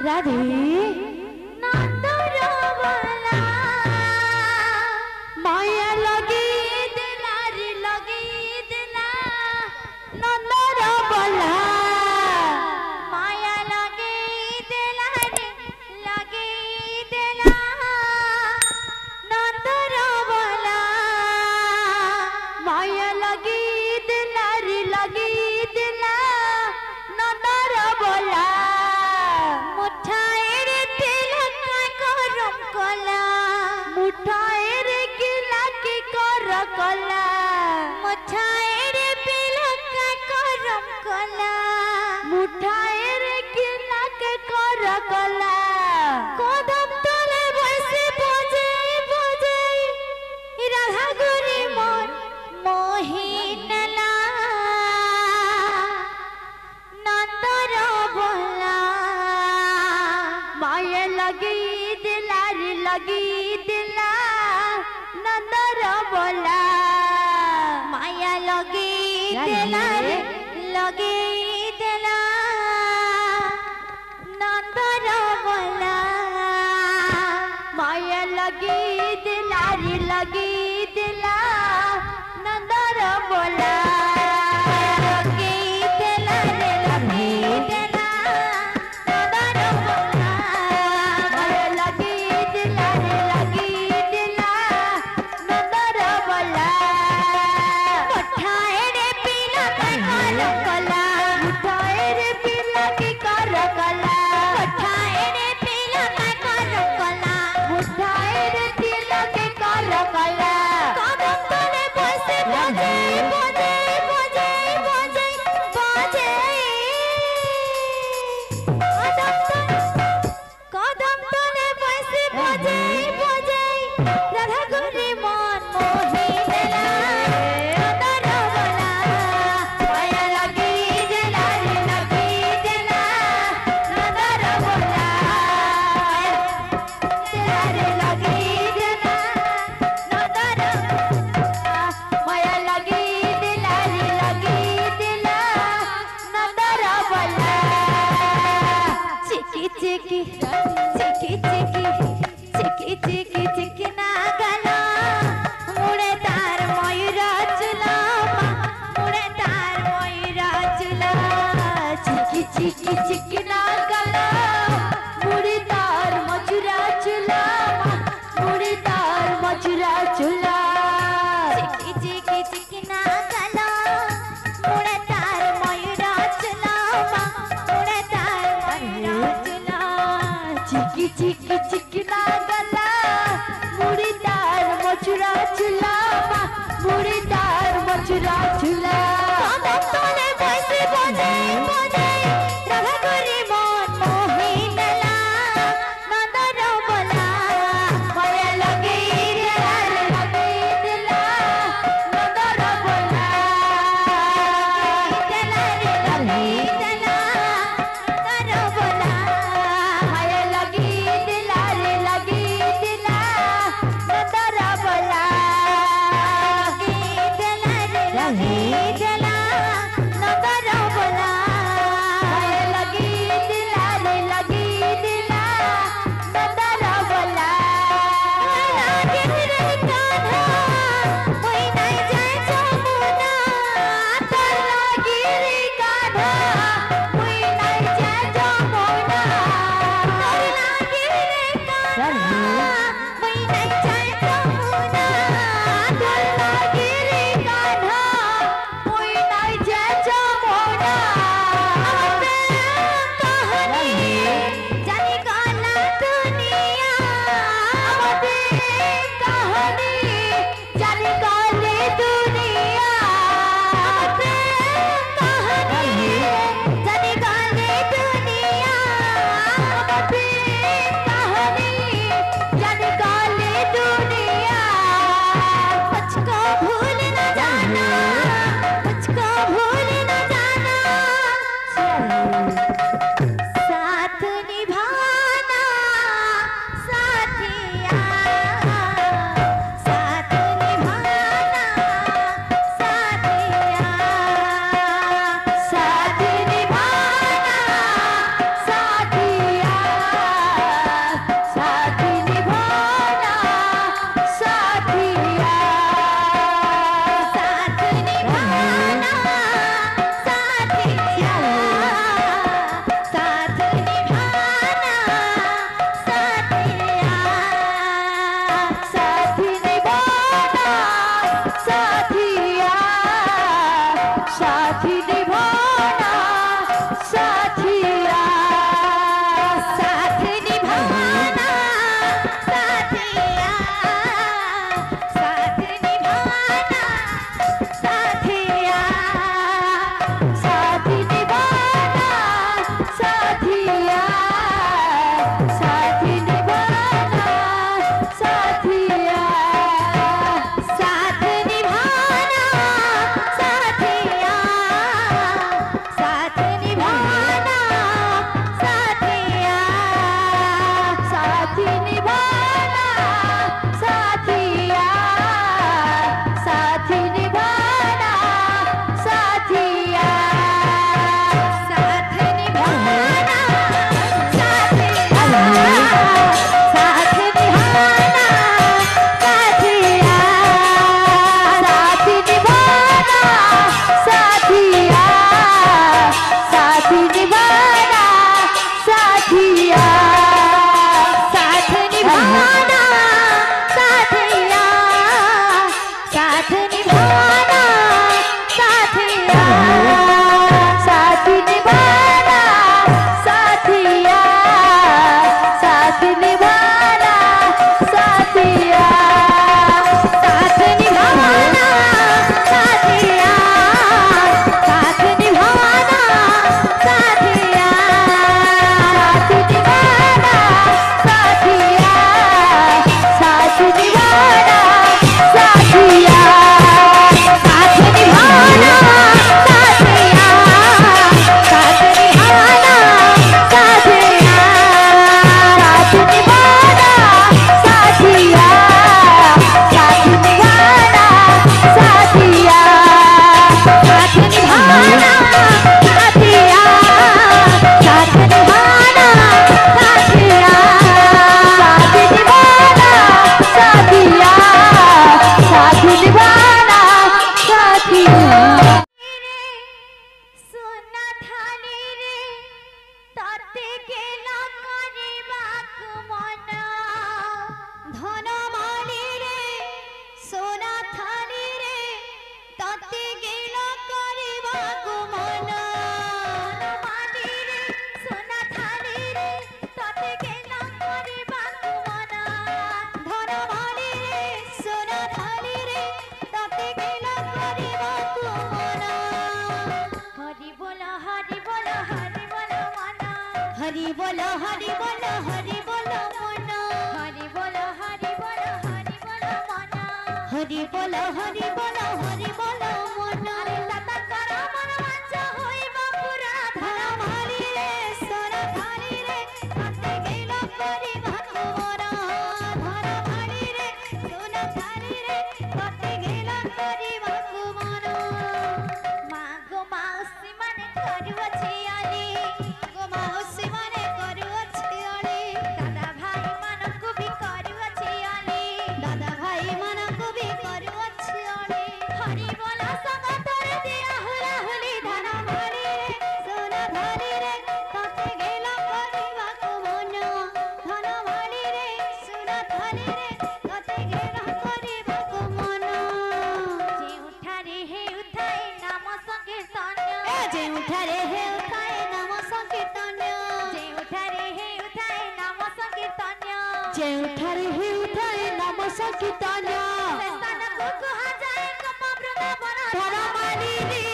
राधे माया लगी दिला रे लगी दिला नंदर बोला माया लगी दिला रे लगी दिला नंदर बोला माया लगी दिला रे लगी दिला नंदर बोला मुठाए रे तिलक करम कला मुठाए रे किला की कर कला मुठाए रे तिलक करम कला मुठाए रे किला के कर कला कदम तले बसे बजे बजे राधा गुरी मन मोहिनला नंदर बोला माया लगी दिला रे लगी दिला नंदर बोला माया लगी दिला रे लगी दिला नंदर बोला माया लगी दिला रे लगी दिला नंदर बोला लगी दिला रे लगी दिला नंदर बोला माया लगी दिला रे लगी दिला नंदर बोला मुठाए रे पीला की कर कला मुठाए रे पीला की कर कला मुठाए रे पीला की कर कला मुठाए रे पीला की कर कला कदम तले बसे बजे बजे बजे बजे बजे कदम तले बसे बजे बजे राधा गुरी मन मोहिनला नंदर बोला माया लगी दिला रे लगी दिला नंदर बोला दिला रे लगी दिला नंदर माया लगी दिला रे लगी दिला नंदर बोला चिकी चिकी चिकी चिकी चिकी चिकी चिकी ना गला मुड़े तार मयूरा चुला मुड़े तार मयूरा चुला चिकी चिकी चिकी ना गला मुड़े तार मचुरा चुला मुड़े तार मचुरा चुला चिकी चिकी चिकी ना गला मुड़े तार मयूरा चुला मुड़े तार मयूरा चुला चिकी चिकी चिकी ना गला मुड़ी तार मचुरा चुला मुड़ी तार मचुरा चुला कदम तले बसे बजे बजे राधा गुरी मन मोहिनला नंदर बोला माया लगी दिला रे लगी दिला नंदर बोला दिला रे लगी दिला नंदर बोला माया लगी दिला रे लगी दिला नंदर बोला लगी दिला रे लगी दिला नंदर बोला साथी निभाना साथिया साथ निभाना साथिया साथ निभाना साथिया साथ निभाना साथिया साथ निभाना साथिया साथ निभाना साथिया साथ निभाना साथिया साथ निभाना साथिया साथ निभाना साथिया साथ निभाना हरि बोलो हरि बोलो हरि बोलो मना हरि बोलो हरि बोलो हरि बोलो मना हरि बोलो हरि बोलो हरि बोलो मना अरे दाता करा मन वांचा होइबा पूरा धरा मारी रे सोना थाली रे काटे गेला करी भाको मोरा धरा मारी रे सोना थाली रे काटे गेला करी भाको मोरा मागो माउसी माने करुवछि आली गो माउसी माने करुवछि आली दादा भाई मानको भी करुवछि आली दादा भाई मानको भी करुवछि आली हरि बोला संग तोरे दिया हुला हुली धरा मारी रे सोना धारी रे काटे गेला करी भाको मोना धरा मारी रे सोना धारी रे काटे गेला करी भाको मोना जे उठारे हे उठाए नाम संकीर्तन जे उठारे हे उठाए नाम संकीर्तन जे उठारे हे उठाए नाम संकीर्तन जे उठारे हे उठाए नाम संकीर्तन स्थान को कहा जाए कम वृंदावन धरा मारी रे